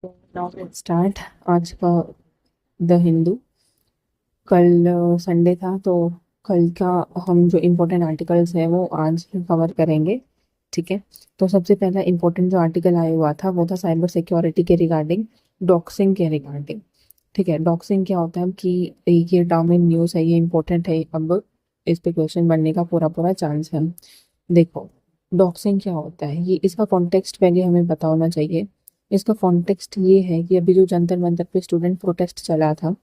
Now let's start आज का the Hindu. कल संडे था तो कल का हम जो इम्पोर्टेंट आर्टिकल्स हैं वो आज कवर करेंगे। ठीक है। तो सबसे पहला इम्पोर्टेंट जो आर्टिकल आया हुआ था वो था साइबर सिक्योरिटी के रिगार्डिंग, डॉक्सिंग के रिगार्डिंग। ठीक है। डॉक्सिंग क्या होता है कि ये टर्म इन न्यूज़ है, ये इम्पोर्टेंट है। अब इस पे क्वेश्चन बनने का पूरा पूरा चांस है। देखो, डॉक्सिंग क्या होता है, ये इसका कॉन्टेक्स्ट पहले हमें पता होना चाहिए। इसका कॉन्टेक्स्ट ये है कि अभी जो जंतर मंतर पे स्टूडेंट प्रोटेस्ट चला था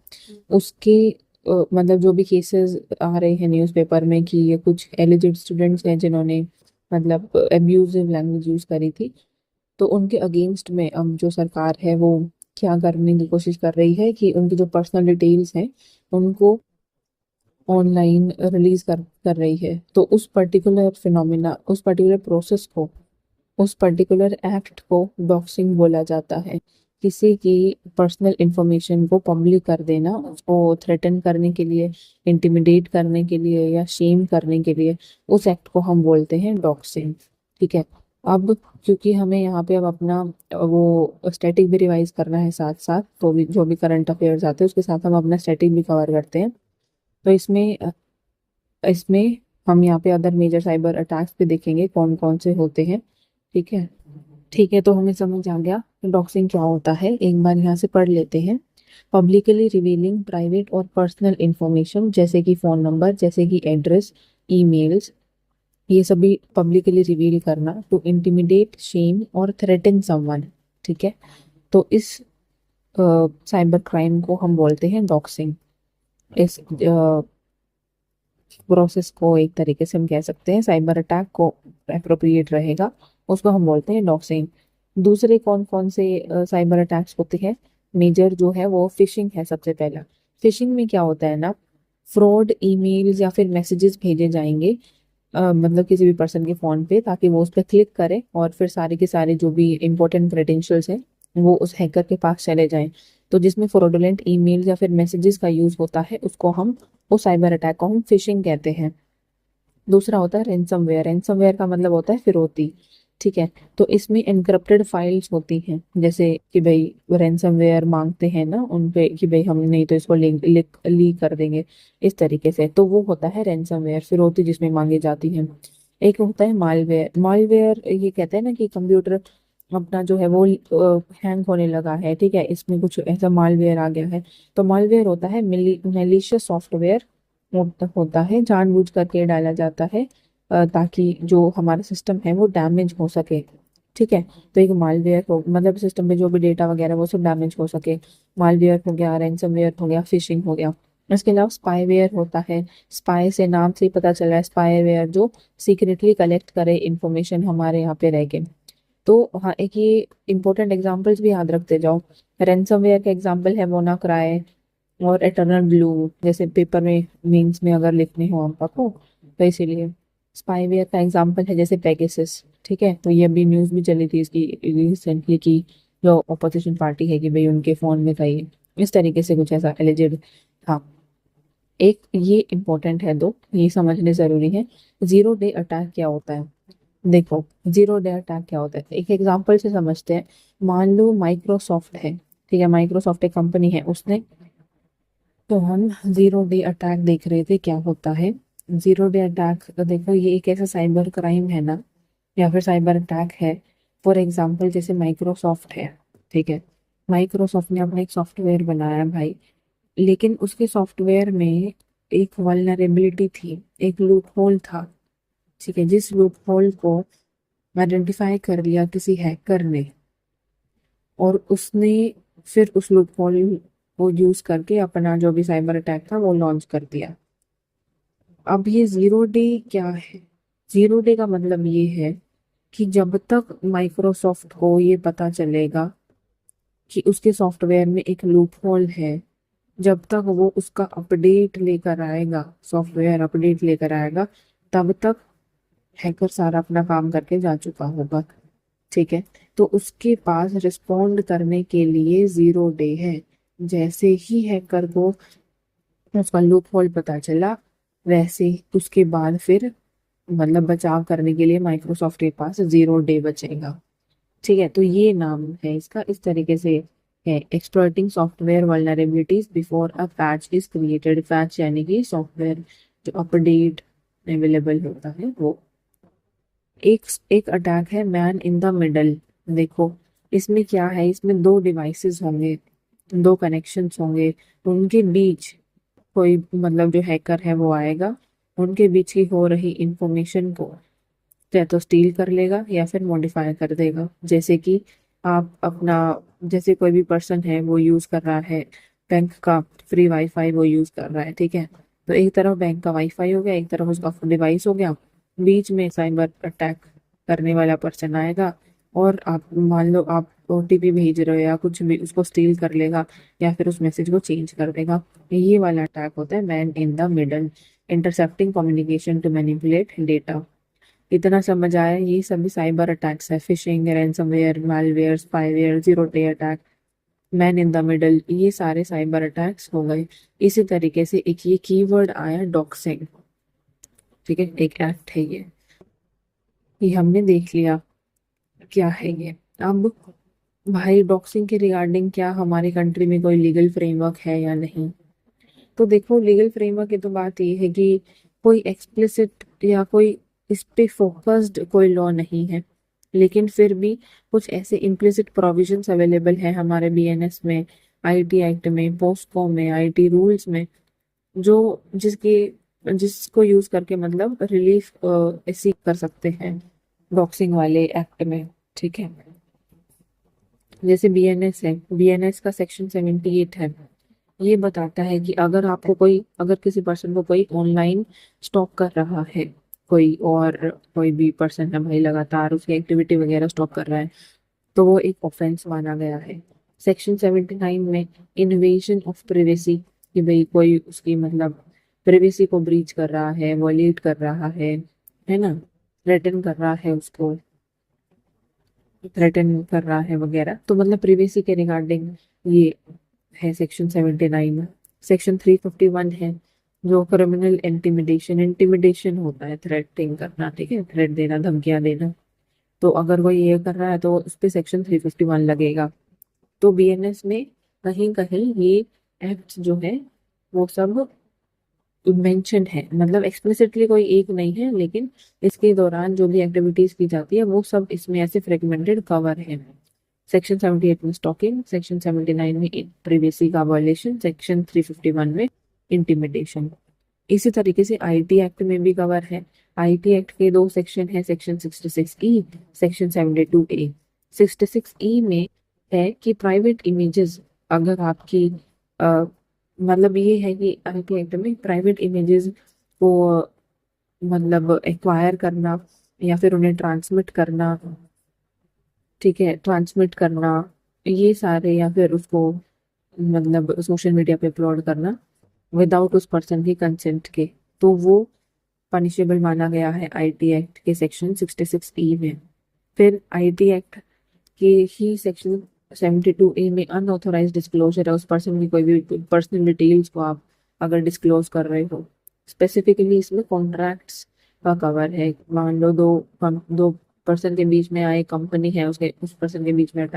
उसके मतलब जो भी केसेस आ रहे हैं न्यूज़पेपर में कि ये कुछ एलिजिड स्टूडेंट्स हैं जिन्होंने मतलब अब्यूजिव लैंग्वेज यूज़ करी थी, तो उनके अगेंस्ट में अब जो सरकार है वो क्या करने की कोशिश कर रही है कि उनकी जो पर्सनल डिटेल्स हैं उनको ऑनलाइन रिलीज कर रही है। तो उस पर्टिकुलर फिनोमिना, उस पर्टिकुलर प्रोसेस को, उस पर्टिकुलर एक्ट को डॉक्सिंग बोला जाता है। किसी की पर्सनल इंफॉर्मेशन को पब्लिक कर देना, उसको थ्रेटन करने के लिए, इंटिमिडेट करने के लिए या शेम करने के लिए, उस एक्ट को हम बोलते हैं डॉक्सिंग। ठीक है। अब क्योंकि हमें यहाँ पे अब अपना वो स्टैटिक भी रिवाइज करना है साथ साथ, तो भी जो भी करंट अफेयर्स आते हैं उसके साथ हम अपना स्टैटिक भी कवर करते हैं। तो इसमें हम यहाँ पे अदर मेजर साइबर अटैक्स पे देखेंगे कौन कौन से होते हैं। ठीक है। ठीक है, तो हमें समझ आ गया डॉक्सिंग क्या होता है। एक बार यहाँ से पढ़ लेते हैं। पब्लिकली रिवीलिंग प्राइवेट और पर्सनल इंफॉर्मेशन जैसे कि फ़ोन नंबर, जैसे कि एड्रेस, ईमेल्स, ये सभी पब्लिकली रिवील करना टू इंटिमिडेट, शेम और थ्रेटन समवन। ठीक है। तो इस साइबर क्राइम को हम बोलते हैं डॉक्सिंग। इस प्रोसेस को एक तरीके से हम कह सकते हैं, साइबर अटैक को अप्रोप्रिएट रहेगा, उसको हम बोलते हैं डॉक्सिंग। दूसरे कौन कौन से साइबर अटैक्स होते हैं? मेजर जो है वो फिशिंग है सबसे पहला। फिशिंग में क्या होता है ना, फ्रॉड ईमेल्स या फिर मैसेजेस भेजे जाएंगे मतलब किसी भी पर्सन के फ़ोन पे, ताकि वो उस पर क्लिक करे और फिर सारे के सारे जो भी इंपॉर्टेंट क्रेडेंशियल्स हैं वो उस हैकर के पास चले जाएं। तो जिसमें फ्रॉडुलेंट ईमेल या फिर मैसेजेस का यूज़ होता है उसको हम, उस साइबर अटैक को हम फिशिंग कहते हैं। दूसरा होता है रैंसमवेयर। रैंसमवेयर का मतलब होता है फिरौती। ठीक है। तो इसमें एनक्रिप्टेड फाइल्स होती हैं, जैसे कि भाई रैंसमवेयर मांगते हैं ना उन पे कि भाई हम नहीं तो इसको लीक कर देंगे, इस तरीके से। तो वो होता है रैंसमवेयर, फिरौती जिसमें मांगी जाती है। एक होता है मालवेयर। मालवेयर ये कहते हैं ना कि कंप्यूटर अपना जो है वो हैंग होने लगा है, ठीक है, इसमें कुछ ऐसा मालवेयर आ गया है। तो मालवेयर होता है मेलिशियस सॉफ्टवेयर होता है, जानबूझ करके डाला जाता है ताकि जो हमारा सिस्टम है वो डैमेज हो सके। ठीक है। तो एक मालवेयर हो मतलब सिस्टम में जो भी डेटा वगैरह वो सब डैमेज हो सके। मालवेयर हो गया, रैंसमवेयर हो गया, फिशिंग हो गया। इसके अलावा स्पाईवेयर होता है। स्पाई से नाम से ही पता चल रहा है, स्पाईवेयर जो सीक्रेटली कलेक्ट करे इंफॉर्मेशन हमारे यहाँ पे रह के। तो हाँ, एक ये इंपॉर्टेंट एग्जांपल्स भी याद रखते जाओ। रैंसमवेयर का एग्जांपल है मोनाक्राई और एटर्नल ब्लू, जैसे पेपर में मेंस में अगर लिखने हो आपको, तो इसीलिए। स्पाईवेयर का एग्जांपल है जैसे पेगासस। ठीक है। तो ये अभी न्यूज़ भी चली थी इसकी रिसेंटली की जो अपोजिशन पार्टी है कि भाई उनके फ़ोन में था ये, इस तरीके से कुछ ऐसा एलिजेड था। एक ये इम्पोर्टेंट है, दो ये समझने ज़रूरी है। जीरो डे अटैक क्या होता है? देखो, जीरो डे अटैक क्या होता है एक एग्जांपल से समझते हैं। मान लो माइक्रोसॉफ्ट है, ठीक है, माइक्रोसॉफ्ट एक कंपनी है, उसने, तो हम जीरो डे अटैक देख रहे थे क्या होता है। जीरो डे अटैक देखो, ये एक ऐसा साइबर क्राइम है ना, या फिर साइबर अटैक है। फॉर एग्जांपल जैसे माइक्रोसॉफ्ट है, ठीक है, माइक्रोसॉफ्ट ने अपना एक सॉफ्टवेयर बनाया भाई, लेकिन उसके सॉफ्टवेयर में एक वल्नरेबिलिटी थी, एक लूप होल था। ठीक है। जिस लूप होल को आइडेंटिफाई कर लिया किसी हैकर ने, और उसने फिर उस लूप होल को यूज करके अपना जो भी साइबर अटैक था वो लॉन्च कर दिया। अब ये जीरो डे क्या है? जीरो डे का मतलब ये है कि जब तक माइक्रोसॉफ्ट को ये पता चलेगा कि उसके सॉफ्टवेयर में एक लूप होल है, जब तक वो उसका अपडेट लेकर आएगा, सॉफ्टवेयर अपडेट लेकर आएगा, तब तक हैकर सारा अपना काम करके जा चुका होगा। ठीक है। तो उसके पास रिस्पॉन्ड करने के लिए जीरो डे है। जैसे ही हैकर को उसका लूप होल पता चला, वैसे ही उसके बाद फिर मतलब बचाव करने के लिए माइक्रोसॉफ्ट के पास जीरो डे बचेगा। ठीक है, तो ये नाम है इसका, इस तरीके से है, exploiting software vulnerabilities before a patch is created. Patch यानी कि सॉफ्टवेयर जो अपडेट अवेलेबल होता है वो। एक एक अटैक है मैन इन द मिडल। देखो इसमें क्या है, इसमें दो डिवाइसेस होंगे, दो कनेक्शंस होंगे, उनके बीच कोई मतलब जो हैकर है वो आएगा, उनके बीच की हो रही इंफॉर्मेशन को या तो स्टील कर लेगा या फिर मॉडिफाई कर देगा। जैसे कि आप अपना, जैसे कोई भी पर्सन है वो यूज कर रहा है बैंक का फ्री वाईफाई, वो यूज कर रहा है, ठीक है, तो एक तरफ बैंक का वाईफाई हो गया, एक तरफ उसका डिवाइस हो गया, बीच में साइबर अटैक करने वाला पर्सन आएगा और आप मान लो आप ओटीपी भेज रहे हो या कुछ भी, उसको स्टील कर लेगा या फिर उस मैसेज को चेंज कर देगा। ये वाला अटैक होता है man in the middle, intercepting communication to manipulate data. इतना समझ आया, ये सभी साइबर अटैक्स है, phishing, ransomware, malware, spyware, zero day attack, man in the middle, ये सारे साइबर अटैक्स हो गए। इसी तरीके से एक ये कीवर्ड आया डॉक्सिंग, ठीक है, एक एक्ट है ये हमने देख लिया क्या है ये। अब भाई डॉक्सिंग के रिगार्डिंग क्या हमारे कंट्री में कोई लीगल फ्रेमवर्क है या नहीं? तो देखो लीगल फ्रेमवर्क की तो बात ये है कि कोई एक्सप्लिसिट या कोई इस पे फोकस्ड कोई लॉ नहीं है, लेकिन फिर भी कुछ ऐसे इम्प्लिसिट प्रोविजंस अवेलेबल है हमारे बीएनएस में, आईटी एक्ट में, पोस्को में, आईटी रूल्स में, जो जिसको यूज करके मतलब रिलीफ सीख कर सकते हैं डॉक्सिंग वाले एक्ट में, ठीक है। जैसे बीएनएस है, बीएनएस का सेक्शन 78 है, ये बताता है कि अगर आपको कोई, अगर किसी पर्सन को कोई ऑनलाइन स्टॉक कर रहा है, कोई और कोई भी पर्सन है भाई लगातार उसकी एक्टिविटी वगैरह स्टॉक कर रहा है, तो वो एक ऑफेंस माना गया है। सेक्शन 79 में इन्वेजन ऑफ प्रिवेसी, कि भाई कोई उसकी मतलब प्रिवेसी को ब्रीच कर रहा है, वॉलेट कर रहा है ना, थ्रेटन कर रहा है उसको, थ्रेटन कर रहा है वगैरह, तो मतलब प्रिवेसी के रिगार्डिंग ये है सेक्शन 79। सेक्शन 351 है जो क्रिमिनल इंटिमिडेशन, इंटिमिडेशन होता है थ्रेटिंग करना, ठीक है, थ्रेट देना, धमकियां देना, तो अगर कोई ये कर रहा है तो उस पे सेक्शन 351 लगेगा। तो बीएनएस में कहीं कहीं ये एक्ट जो है वो सब मेंशन है, मतलब एक्सप्लिसिटली कोई एक नहीं है, लेकिन इसके दौरान जो भी एक्टिविटीज की जाती है वो सब इसमें ऐसे फ्रेगमेंटेड कवर है। सेक्शन 78 में स्टॉकिंग, सेक्शन 79 में प्रिवेसी का वायलेशन, सेक्शन 351 में इंटिमिडेशन। इसी तरीके से आईटी एक्ट में भी कवर है। आईटी एक्ट के दो सेक्शन है, section 66E, section 72A। 66E में है कि प्राइवेट इमेजेस, अगर आपकी मतलब ये है कि आईटी एक्ट में प्राइवेट इमेजेस को मतलब एक्वायर करना या फिर उन्हें ट्रांसमिट करना, ठीक है, ट्रांसमिट करना, ये सारे, या फिर उसको मतलब सोशल मीडिया पे अपलोड करना विदाउट उस पर्सन की कंसेंट के, तो वो पनिशेबल माना गया है आईटी एक्ट के सेक्शन 66E में। फिर आईटी एक्ट के ही सेक्शन 72A में अनऑथोराइज डिस्क्लोजर है, उस पर्सन की कोई भी पर्सनल डिटेल्स को आप अगर डिस्क्लोज कर रहे हो। स्पेसिफिकली इसमें कॉन्ट्रैक्ट्स का कवर है, मान लो दो पर्सन के बीच में आए, कंपनी है, उसके उस पर्सन के बीच में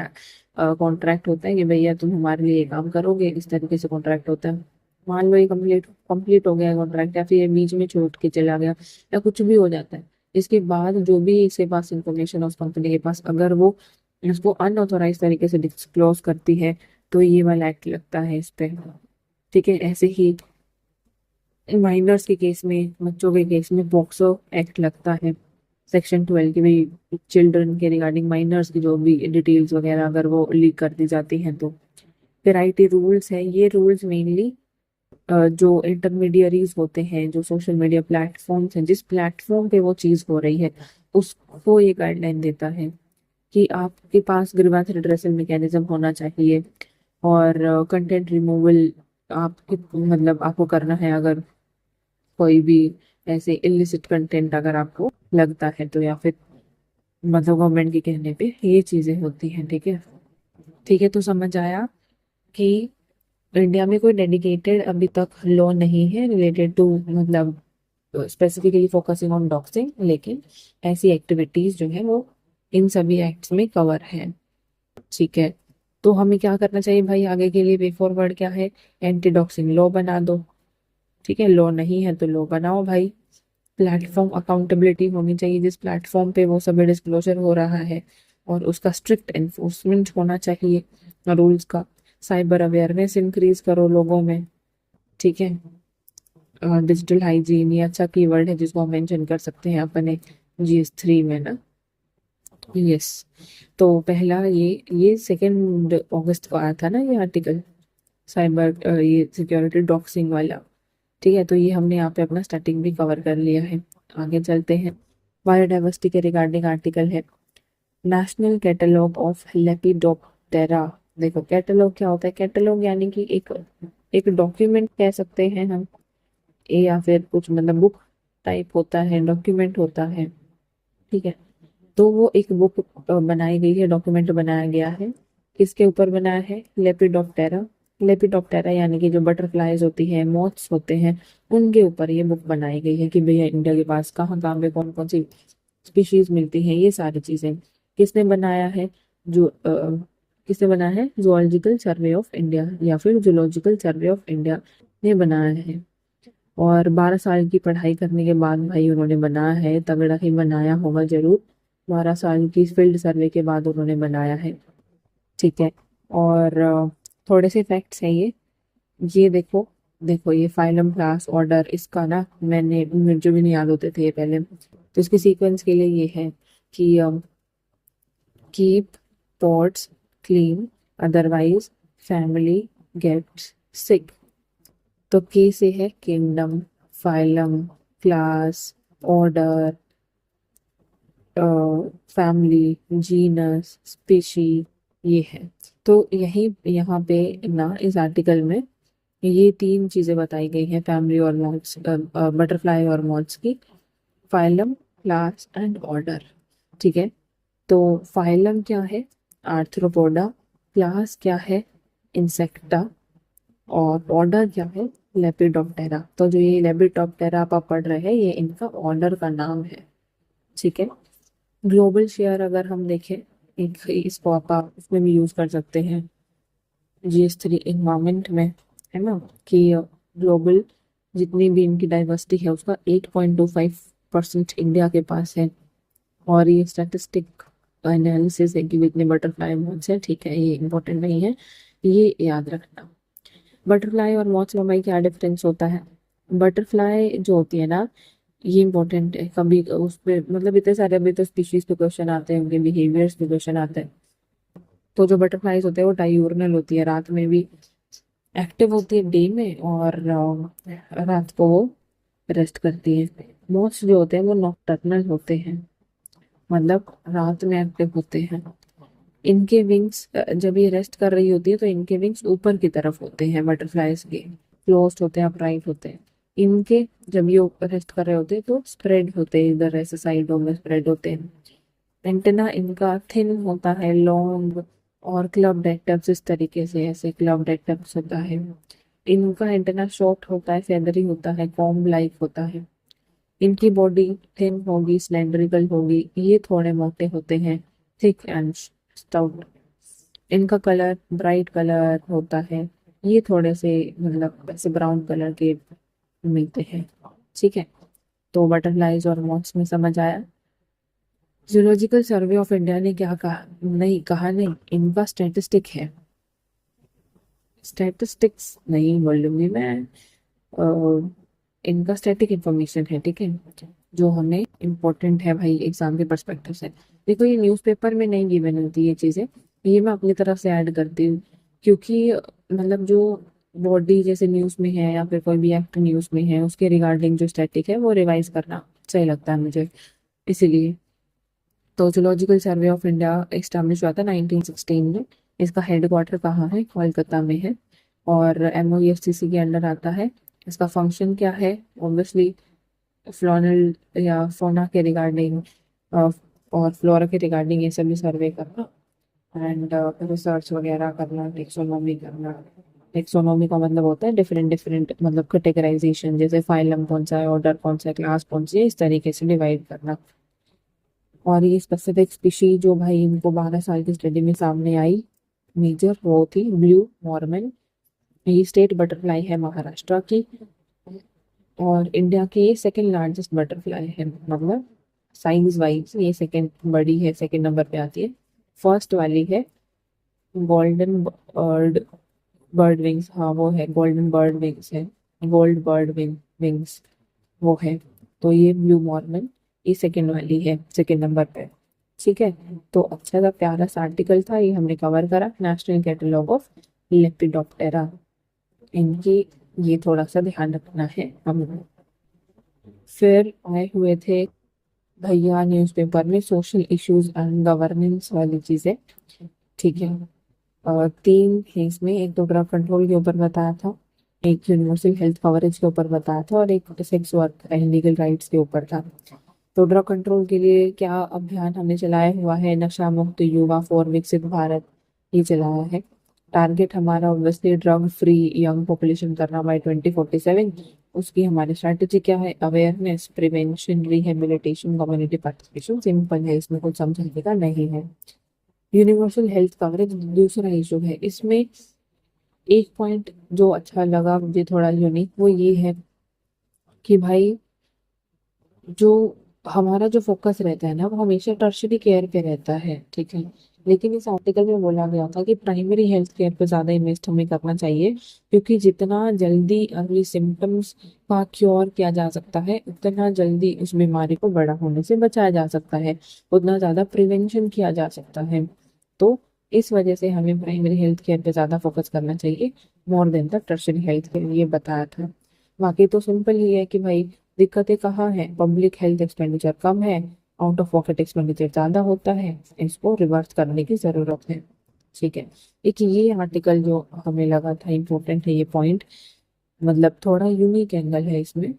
कॉन्ट्रैक्ट होता है कि भैया तुम हमारे लिए ये काम करोगे, इस तरीके से कॉन्ट्रैक्ट होता है। मान लो ये कंप्लीट कंप्लीट हो गया कॉन्ट्रैक्ट, या फिर ये बीच में छूट के चला गया या कुछ भी हो जाता है, इसके बाद जो भी इसके पास इंफॉर्मेशन है उस कंपनी के पास, अगर वो इसको अनऑथोराइज तरीके से डिस्क्लोज करती है तो ये वाला एक्ट लगता है इस पे, ठीक है। ऐसे ही माइनर्स के केस में, बच्चों के केस में पॉक्सो एक्ट लगता है, सेक्शन 12 की भी चिल्ड्रन के रिगार्डिंग, माइनर्स की जो भी डिटेल्स वगैरह अगर वो लीक कर दी जाती हैं तो। फिर आईटी रूल्स है, ये रूल्स मेनली जो इंटरमीडियरीज होते हैं, जो सोशल मीडिया प्लेटफॉर्म्स हैं, जिस प्लेटफॉर्म पे वो चीज़ हो रही है उसको ये गाइडलाइन देता है कि आपके पास ग्रीवेंस रिड्रेसल मैकेनिज्म होना चाहिए, और कंटेंट रिमूवल आपके मतलब आपको करना है अगर कोई भी ऐसे इलिसिट कंटेंट अगर आपको लगता है तो, या फिर मतलब गवर्नमेंट के कहने पे ये चीज़ें होती हैं, ठीक है। ठीक है, तो समझ आया कि इंडिया में कोई डेडिकेटेड अभी तक लॉ नहीं है रिलेटेड टू मतलब स्पेसिफिकली फोकसिंग ऑन डॉक्सिंग, लेकिन ऐसी एक्टिविटीज जो है वो इन सभी एक्ट्स में कवर है। ठीक है, तो हमें क्या करना चाहिए भाई आगे के लिए? वे फॉरवर्ड क्या है? एंटी डॉक्सिंग लॉ बना दो। ठीक है, लॉ नहीं है तो लॉ बनाओ भाई। प्लेटफॉर्म अकाउंटेबिलिटी होनी चाहिए, जिस प्लेटफॉर्म पे वो सब डिस्क्लोजर हो रहा है, और उसका स्ट्रिक्ट एनफोर्समेंट होना चाहिए रूल्स का। साइबर अवेयरनेस इंक्रीज करो लोगों में। ठीक है, डिजिटल हाइजीन ये अच्छा कीवर्ड है जिसको हम मेंशन कर सकते हैं अपने GS3 में ना। यस, तो पहला ये 2 अगस्त को आया था ना ये आर्टिकल, साइबर ये सिक्योरिटी डॉक्सिंग वाला। ठीक है, तो ये हमने यहाँ पे अपना स्टार्टिंग भी कवर कर लिया है। आगे चलते हैं। बायोडाइवर्सिटी के रिगार्डिंग आर्टिकल है, नेशनल कैटलॉग ऑफ लेपिडोप्टेरा। देखो कैटलॉग क्या होता है? कैटलॉग यानी कि एक एक डॉक्यूमेंट कह सकते हैं हम, या फिर कुछ मतलब बुक टाइप होता है, डॉक्यूमेंट होता है। ठीक है, तो वो एक बुक बनाई गई है, डॉक्यूमेंट बनाया गया है। किसके ऊपर बनाया है? लेपिडोप्टेरा। लेपिडोप्टेरा यानी कि जो बटरफ्लाईज होती है, मॉथ्स होते हैं, उनके ऊपर ये बुक बनाई गई है कि भैया इंडिया के पास कहाँ कहाँ पे कौन कौन सी स्पीशीज मिलती हैं, ये सारी चीजें। किसने बनाया है? जो किसने बनाया है? जूलॉजिकल सर्वे ऑफ इंडिया या फिर जूलॉजिकल सर्वे ऑफ इंडिया ने बनाया है। और 12 साल की पढ़ाई करने के बाद भाई उन्होंने बनाया है, तगड़ा ही बनाया होगा जरूर। 12 साल की फील्ड सर्वे के बाद उन्होंने बनाया है। ठीक है, और थोड़े से फैक्ट्स हैं ये देखो। देखो ये फाइलम क्लास ऑर्डर, इसका ना मैंने मुझे भी नहीं याद होते थे ये पहले, तो इसके सीक्वेंस के लिए ये है कि keep pots clean, otherwise family gets sick. तो के से है kingdom, phylum, class, order, family, genus, species, ये है। तो यही यहाँ पे ना इस आर्टिकल में ये 3 चीजें बताई गई हैं फैमिली और मॉड्स, बटरफ्लाई और मॉड्स की, फाइलम, क्लास एंड ऑर्डर। ठीक है, तो फाइलम क्या है? आर्थ्रोपोडा। क्लास क्या है? इंसेक्टा। और ऑर्डर क्या है? लेपिडोप्टेरा। तो जो ये लेपिडोप्टेरा आप पढ़ रहे हैं ये इनका ऑर्डर का नाम है। ठीक है, ग्लोबल शेयर अगर हम देखें, एक इसको आप इसमें भी यूज कर सकते हैं GS3 इन्वायरमेंट में, है ना, कि ग्लोबल जितनी भी इनकी डाइवर्सिटी है उसका 8.25% इंडिया के पास है। और ये स्टैटिस्टिक एनालिसिस है कि कितने बटरफ्लाई मोथ्स है। ठीक है, ये इंपॉर्टेंट नहीं है, ये याद रखना। बटरफ्लाई और मॉथ्स में भाई क्या डिफरेंस होता है? बटरफ्लाई जो होती है ना, ये इंपॉर्टेंट है, कभी उस पे मतलब इतने सारे अभी तो स्पीशीज पे क्वेश्चन आते हैं, उनके बिहेवियर्स पे क्वेश्चन आते हैं। तो जो बटरफ्लाईज होते हैं वो डायूर्नल होती है, रात में भी एक्टिव होती है डे में, और रात को वो रेस्ट करती है। मोथ्स जो होते हैं वो नॉकटर्नल होते हैं, मतलब रात में एक्टिव होते हैं। इनके विंग्स जब ये रेस्ट कर रही होती है तो इनके विंग्स ऊपर की तरफ होते हैं, बटरफ्लाईज के क्लोज्ड होते हैं, अपराइट होते हैं। इनके जब ये रेस्ट कर रहे होते हैं तो स्प्रेड होते हैं, इधर ऐसे साइडों में स्प्रेड होते हैं। एंटेना इनका थिन होता है, लॉन्ग और क्लब्ड एक्टप्स, इस तरीके से ऐसे क्लब्ड एक्टप्स होता है। इनका एंटेना शॉर्ट होता है, फेदरी होता है, कॉम्ब लाइक होता है। इनकी बॉडी थिन होगी, सिलेंड्रिकल होगी, ये थोड़े मोटे होते हैं, थिक एंड स्टाउट। इनका कलर ब्राइट कलर होता है, ये थोड़े से मतलब ऐसे ब्राउन कलर के मिलते हैं। ठीक है, तो बटरफ्लाईज और मॉथ्स में समझ आया। जूलॉजिकल सर्वे ऑफ इंडिया ने क्या कहा? नहीं कहा, नहीं, इनका स्टैटिस्टिक है, स्टैटिस्टिक्स नहीं बोलूंगी मैं, इनका स्टैटिक इंफॉर्मेशन है। ठीक है, जो हमें इम्पोर्टेंट है भाई एग्जाम के परस्पेक्टिव से। देखो ये न्यूज़पेपर में नहीं गिवन होती ये चीज़ें, ये मैं अपनी तरफ से ऐड करती हूँ, क्योंकि मतलब जो बॉडी जैसे न्यूज़ में है या फिर कोई भी एक्ट न्यूज़ में है उसके रिगार्डिंग जो स्टैटिक है वो रिवाइज करना सही लगता है मुझे, इसीलिए। तो zoological survey of India establish हुआ था 1916 में। इसका हेडक्वार्टर कहाँ है? कोलकाता में है, और MOEFCC के अंडर आता है। इसका फंक्शन क्या है? ऑब्वियसली फ्लोनल या फोना के रिगार्डिंग और फ्लोरा के रिगार्डिंग ये सभी सर्वे करना, एंड रिसर्च वगैरह करना, टेक्सोनॉमी करना। टेक्सोनॉमी का मतलब होता है डिफरेंट डिफरेंट मतलब कैटेगराइजेशन, जैसे फाइलम कौन सा है, ऑर्डर कौन सा है, क्लास कौन सी है, इस तरीके से डिवाइड करना। और ये स्पेसिफिक स्पीशी जो भाई इनको 12 साल की स्टडी में सामने आई मेजर, वो थी ब्लू मॉर्मन। ये स्टेट बटरफ्लाई है महाराष्ट्र की, और इंडिया की ये सेकंड लार्जेस्ट बटरफ्लाई है, मतलब साइज वाइज ये सेकंड बड़ी है, सेकंड नंबर पे आती है। फर्स्ट वाली है गोल्डन बर्ड, बर्ड विंग्स, हाँ वो है गोल्डन बर्ड विंग्स है, गोल्ड बर्ड विंग्स वो है। तो ये ब्लू मॉर्मन ये सेकंड वाली है, सेकंड नंबर पे। ठीक है, तो अच्छा सा प्यारा सा आर्टिकल था, ये हमने कवर करा, नेशनल कैटलॉग ऑफ लेपिडोप्टेरा। इनकी ये थोड़ा सा ध्यान रखना है हमें। फिर आए हुए थे भैया न्यूज़पेपर में सोशल इश्यूज एंड गवर्नेंस वाली चीजें। ठीक है, और तीन है इसमें, एक तो ड्रग कंट्रोल के ऊपर बताया था, एक यूनिवर्सल हेल्थ कवरेज के ऊपर बताया था, और एक sex work and legal rights के ऊपर था। तो ड्रग कंट्रोल के लिए क्या अभियान हमने चलाया हुआ है, नशा मुक्त युवा फॉर विकसित भारत, ये चलाया है। टारगेट हमारा obviously drug free young population करना बाय 2047। उसकी हमारी स्ट्रैटेजी क्या है, awareness, prevention, rehabilitation, community participation. Simple है, इसमें कुछ समझाने का नहीं है। यूनिवर्सल हेल्थ कवरेज दूसरा इशू है। इसमें एक पॉइंट जो अच्छा लगा मुझे थोड़ा यूनिक, वो ये है कि भाई जो हमारा जो फोकस रहता है ना, वो हमेशा टर्शरी केयर पे रहता है। ठीक है, लेकिन इस आर्टिकल में बोला गया था कि प्राइमरी हेल्थ केयर पे ज़्यादा इन्वेस्ट हमें करना चाहिए, क्योंकि जितना जल्दी अर्ली सिम्टम्स का क्योर किया जा सकता है, उतना जल्दी उस बीमारी को बड़ा होने से बचाया जा सकता है, उतना ज़्यादा प्रिवेंशन किया जा सकता है। तो इस वजह से हमें प्राइमरी हेल्थ केयर पे ज़्यादा फोकस करना चाहिए more than the tertiary health care, ये बताया था। बाकी तो सिंपल ही है कि भाई दिक्कतें कहाँ हैं, पब्लिक हेल्थ एक्सपेंडिचर कम है, आउट ऑफ पॉकेट एक्सपेंडिचर ज़्यादा होता है, इसको रिवर्स करने की ज़रूरत है। ठीक है, एक ये आर्टिकल जो हमें लगा था इम्पोर्टेंट है, ये पॉइंट मतलब थोड़ा यूनिक एंगल है इसमें,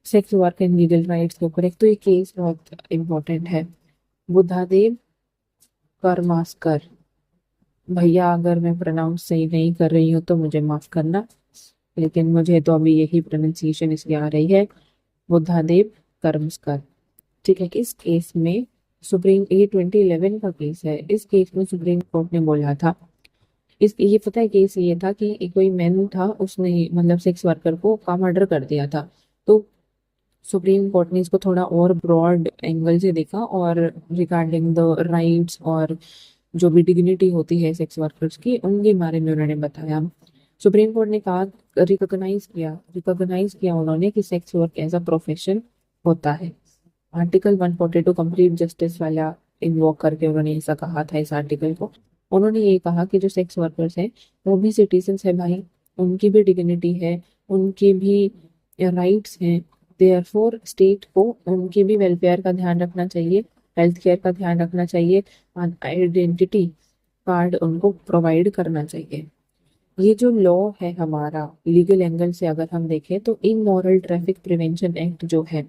sex work and legal rights के ऊपर। एक तो ये केस बहुत इम्पोर्टेंट है, बुद्धादेव करमास्कर। भैया अगर मैं प्रोनाउंस सही नहीं कर रही हूँ तो मुझे माफ करना, लेकिन मुझे तो अभी यही प्रोनाउंसिएशन इसकी आ रही है, बुद्धादेव करमस्कर। ठीक है, इस केस में सुप्रीम, ये 2011 का केस है, इस केस में सुप्रीम कोर्ट ने बोला था, इस ये पता है केस ये था कि एक कोई मैन था, उसने मतलब सेक्स वर्कर को का मर्डर कर दिया था। तो सुप्रीम कोर्ट ने इसको थोड़ा और ब्रॉड एंगल से देखा, और रिगार्डिंग द राइट्स और जो भी डिग्निटी होती है सेक्स वर्कर्स की, उनके बारे में उन्होंने बताया। सुप्रीम कोर्ट ने कहा, रिकॉग्नाइज किया उन्होंने कि sex work as a profession होता है। आर्टिकल 142 कंप्लीट जस्टिस वाला इन्वोक करके उन्होंने ऐसा कहा था इस आर्टिकल को। उन्होंने ये कहा कि जो सेक्स वर्कर्स हैं वो भी सिटीजन्स है भाई, उनकी भी डिग्निटी है, उनकी भी राइट्स हैं। देयरफॉर स्टेट को उनकी भी वेलफेयर का ध्यान रखना चाहिए, हेल्थ केयर का ध्यान रखना चाहिए, आइडेंटिटी कार्ड उनको प्रोवाइड करना चाहिए। ये जो लॉ है हमारा लीगल एंगल से अगर हम देखें तो इमोरल ट्रैफिक प्रिवेंशन एक्ट जो है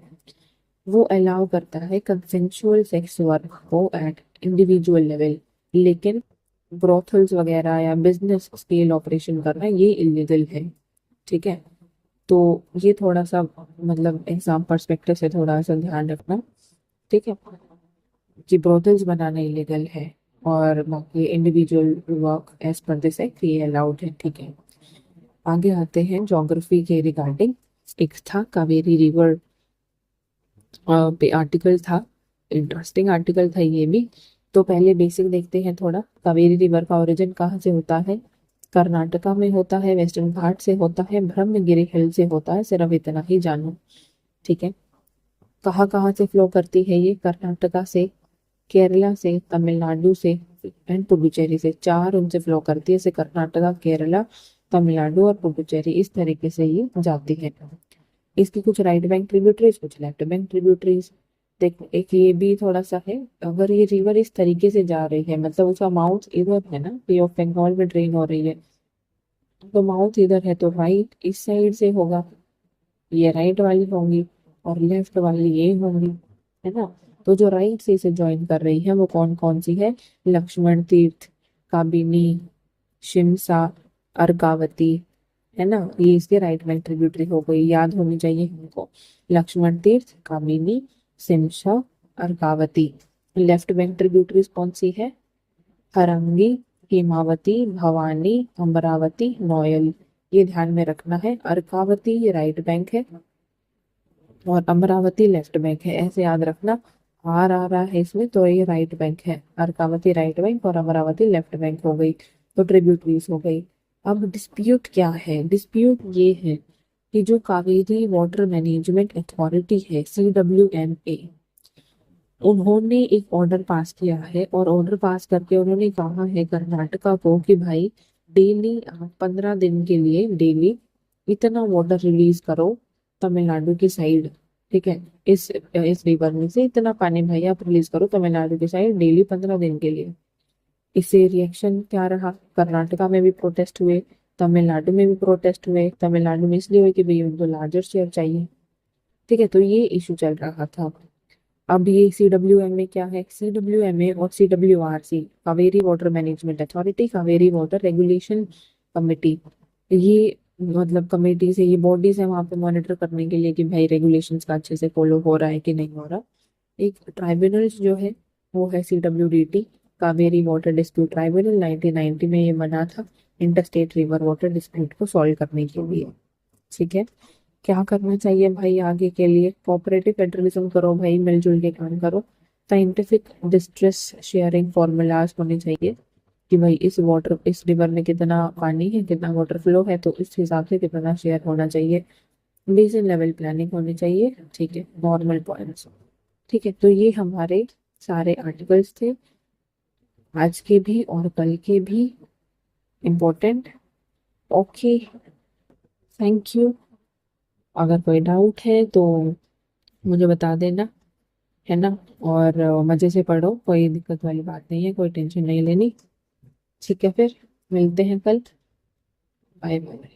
वो अलाउ करता है कंसेंशुअल सेक्स वर्क को एट इंडिविजुअल लेवल, लेकिन ब्रोथल्स वगैरह या बिजनेस स्केल ऑपरेशन करना ये इलीगल है। ठीक है, तो ये थोड़ा सा मतलब एग्जाम पर्सपेक्टिव से थोड़ा सा ध्यान रखना। ठीक है, कि ब्रोथल्स बनाना इलीगल है, और बाकी individual work as per this act ये अलाउड है। ठीक है, आगे आते हैं ज्योग्राफी के रिगार्डिंग। एक था कावेरी रिवर पे आर्टिकल था, इंटरेस्टिंग आर्टिकल था ये भी। तो पहले बेसिक देखते हैं थोड़ा, कावेरी रिवर का ओरिजिन कहाँ से होता है, कर्नाटका में होता है, वेस्टर्न घाट से होता है, ब्रह्मगिरी हिल से होता है, सिर्फ इतना ही जानो। ठीक है, कहाँ कहाँ से फ्लो करती है ये, कर्नाटका से, केरला से, तमिलनाडु से एंड पुडुचेरी से, चार उनसे फ्लो करती है, जैसे कर्नाटका, केरला, तमिलनाडु और पुडुचेरी, इस तरीके से ये जाती है। इसकी कुछ राइट बैंक ट्रिब्यूटरीज, कुछ लेफ्ट बैंक ट्रिब्यूटरीज। देखो एक ये भी थोड़ा सा है, अगर ये रिवर इस तरीके से जा रही है, मतलब उसका माउथ इधर है ना, बे ऑफ बंगाल में ड्रेन हो रही है, तो माउथ इधर है तो राइट इस साइड से होगा, ये राइट वाली होंगी, और लेफ्ट वाली ये होंगी, है ना। तो जो राइट से इसे ज्वाइन कर रही है वो कौन कौन सी है, लक्ष्मण तीर्थ, काबिनी, शिमसा, अर्कावती, है ना, ये इसके राइट में ट्रिब्यूटरी हो गई, याद होनी चाहिए हमको, लक्ष्मण तीर्थ, कामिनी, सिमशा, अर्कावती। लेफ्ट बैंक ट्रिब्यूटरीज कौन सी है? हरंगी, हेमावती, भवानी, अमरावती, नोयल। ये ध्यान में रखना है। अर्कावती राइट बैंक है और अमरावती लेफ्ट बैंक है, ऐसे याद रखना। आर आ रहा है इसमें तो ये राइट बैंक है। अर्कावती राइट बैंक और अमरावती लेफ्ट बैंक हो गई, तो ट्रिब्यूटरीज हो गई। अब डिस्प्यूट क्या है? डिस्प्यूट ये है कि जो कावेरी वाटर मैनेजमेंट अथॉरिटी है, CWMA, उन्होंने एक ऑर्डर पास किया है और ऑर्डर पास करके उन्होंने कहा है कर्नाटका को कि भाई डेली 15 दिन के लिए डेली इतना वाटर रिलीज करो तमिलनाडु की साइड। ठीक है, इस रिवर में से इतना पानी भाई आप रिलीज करो तमिलनाडु की साइड डेली 15 दिन के लिए। इससे रिएक्शन क्या रहा? कर्नाटका में भी प्रोटेस्ट हुए, तमिलनाडु में भी प्रोटेस्ट हुए। तमिलनाडु में इसलिए हुए कि भाई उनको लार्जर शेयर चाहिए। ठीक है, तो ये इशू चल रहा था। अब ये CWMA क्या है? CWMA और CWRC, Kaveri water management authority, Kaveri water regulation committee, ये मतलब कमेटी से ये बॉडीज है वहां पे मॉनिटर करने के लिए कि भाई रेगुलेशंस का अच्छे से फॉलो हो रहा है कि नहीं हो रहा। एक ट्राइब्यूनल जो है वो है CWDT, Kaveri water dispute tribunal. 1990 में ये बना था inter state river water dispute को सॉल्व करने के लिए। ठीक है, क्या करना चाहिए भाई आगे के लिए? कोऑपरेटिव फेडरलिज्म करो भाई, मिलजुल के काम करो। साइंटिफिक डिस्ट्रेस शेयरिंग फॉर्मूलाज होने चाहिए कि भाई इस रिवर में कितना पानी है, कितना वाटर फ्लो है, तो इस हिसाब से कितना शेयर होना चाहिए। बेसिन लेवल प्लानिंग होनी चाहिए। ठीक है, नॉर्मल पॉइंट्स। ठीक है, तो ये हमारे सारे आर्टिकल्स थे, आज के भी और कल के भी इम्पोर्टेंट। Okay, thank you. अगर कोई डाउट है तो मुझे बता देना, है ना। और मजे से पढ़ो, कोई दिक्कत वाली बात नहीं है, कोई टेंशन नहीं लेनी। ठीक है, फिर मिलते हैं कल। Bye bye.